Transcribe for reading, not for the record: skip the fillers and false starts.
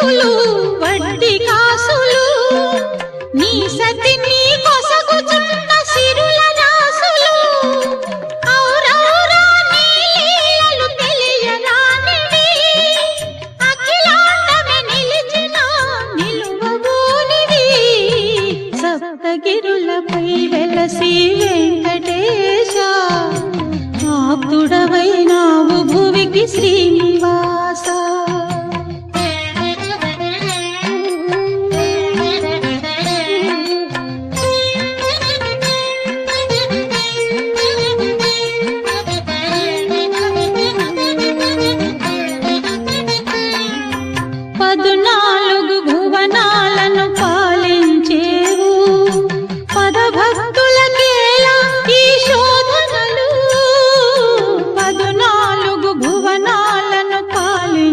కాసులు వడ్డీ కాసులు నీ సతి నీ కొసగుచున్న సిరుల రాసులు ఔరౌరా నీ లీలలు తెలియరానివి అఖిలాండమే నిలిచిన నిలువబోనివి సప్తగిరులపై వెలసి వెంకటేశ ఆప్తుడవైనావు భువికి శ్రీనివాస పదునా